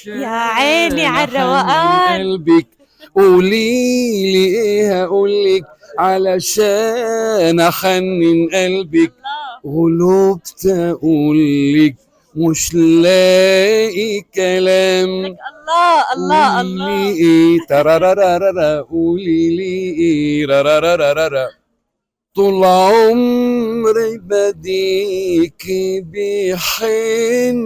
يا عيني عالروقان. قلبك قولي لي ايه هقولك علشان احنن قلبك. غلبت اقولك مش لاقي كلام. الله الله قولي الله. لي ايه ترارارارا، قولي لي ايه رارارارارا. طول عمري بديكي بحنية.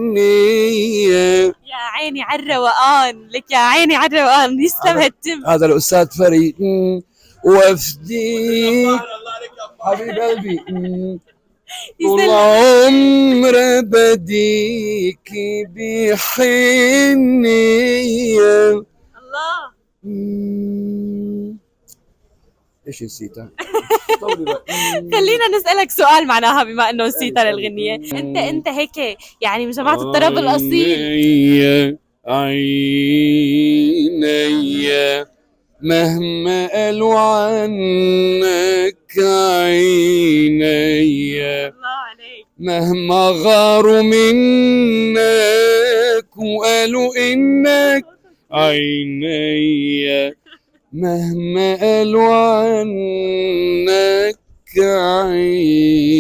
يا عيني عالروقان، لك يا عيني عالروقان، يسلم هالتم. هذا الأستاذ فريد وفديك حبيب قلبي. طول يسلم. عمري بديكي بحنية. الله. ايش نسيتها؟ خلينا نسألك سؤال معناها بما انه نسيتها للغنية. انت هيك يعني من جماعة الطرب الاصيل. عيني مهما قالوا عنك عيني، الله عليك. مهما غاروا منك وقالوا انك عيني، مهما قالوا عنك عيني،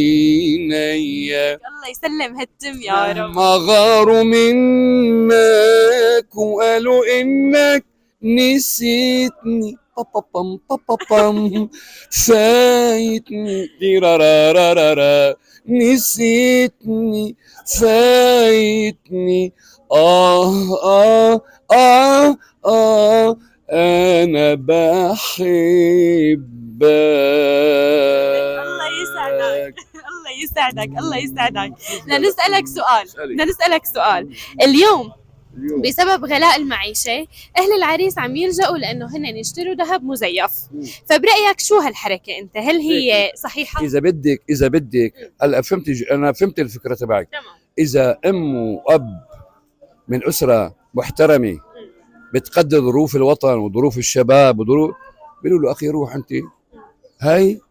الله يسلم هالتم يا رب. مهما غاروا منك وقالوا انك نسيتني بام بام فايتني ديرارارارا، نسيتني فايتني آه أنا بحبك. الله يسعدك. الله يسعدك. الله يسعدك. بدنا نسألك سؤال. اليوم بسبب غلاء المعيشة أهل العريس عم يلجأوا لأنه هن يشتروا ذهب مزيف، فبرأيك شو هالحركة أنت؟ هل هي صحيحة؟ إذا بدك هلا أنا فهمت الفكرة تبعك. تمام. إذا أم وأب من أسرة محترمة بتقدر ظروف الوطن وظروف الشباب وظروف، بيقولوا له أخي روح أنت، هاي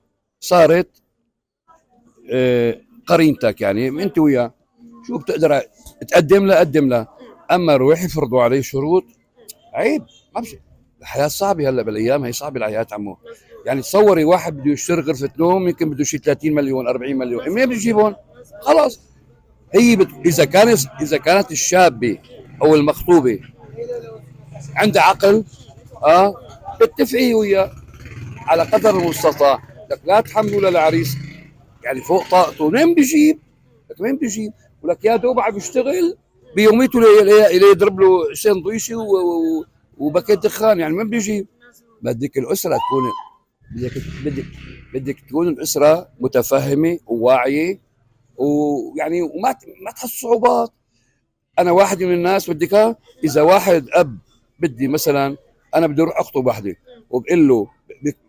صارت قرينتك، يعني أنت وياه شو بتقدر تقدم له قدم له. أما روح يفرضوا عليه شروط، عيب. ما بشي. الحياة صعبة هلا بالايام، هي صعبة الحياة عمو. يعني تصوري واحد بده يشتري غرفة نوم يمكن بده شي 30 مليون 40 مليون، منين بده يجيبهم؟ خلاص. هي اذا كانت الشابة او المخطوبة عندها عقل، اتفقي وياه على قدر المستطاع. لك لا تحملوا للعريس يعني فوق طاقته. منين بيجيب؟ لك وين بيجيب؟ ولك يا دوب عم يشتغل بيوميته يضرب له سندويشه وباكيت دخان، يعني من بيجيب؟ بدك الاسره تكون، بدك تكون الاسره متفهمه وواعيه، ويعني ما تحس صعوبات. انا واحد من الناس بدك اذا واحد اب بدي مثلا انا بدي اروح اخطب وحده وبقول له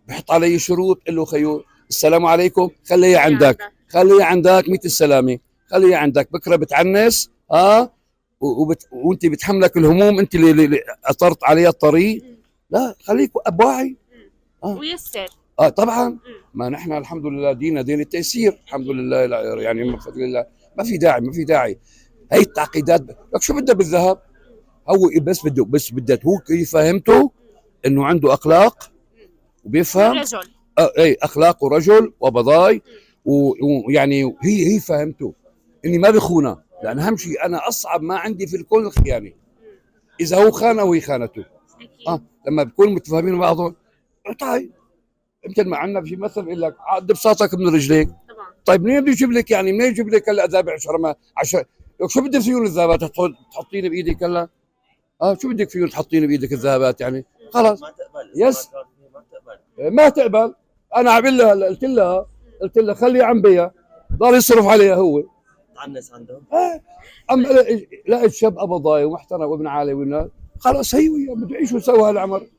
بحط علي شروط، بقول له خيو السلام عليكم خليها عندك، خليها عندك 100 السلامه، خليها عندك بكره بتعنس وانت بتحملك الهموم، انت اللي اطرت عليها الطريق. لا خليك اب واعي. ويسر. طبعا. ما نحن الحمد لله ديننا دين التيسير الحمد لله، يعني من فضل الله. ما في داعي هي التعقيدات. لك شو بدها بالذهب؟ هو بس بدها هو فهمته انه عنده اخلاق وبيفهم. رجل. اي اخلاق ورجل وبضاي، ويعني هي فهمته اني ما بخونه، لان اهم شيء انا اصعب ما عندي في الكون الخيانه. اذا هو خانه وهي خانته. لما بكون متفاهمين بعضهم. طيب مثل ما عندنا في مثل بيقول لك عد بساطك من رجليك. طبعا. طيب منين بده يجيب لك، يعني منين يجيب لك هلا ذابع 10 شو بدك فيهم الذهبات تحطين بايدك هلا؟ شو بدك فيهم تحطين بايدك الذهبات يعني؟ خلاص. ما تقبل. يس. ما تقبل. ما تقبل. انا عامل لها هلا قلت لها خليه عم بيها ضل يصرف عليها هو. تعنس عندهم. اما لقيت شاب ابو ضاي ومحترم وابن عالي والناس، خلاص هي وياه بده يعيشوا سوا هالعمر.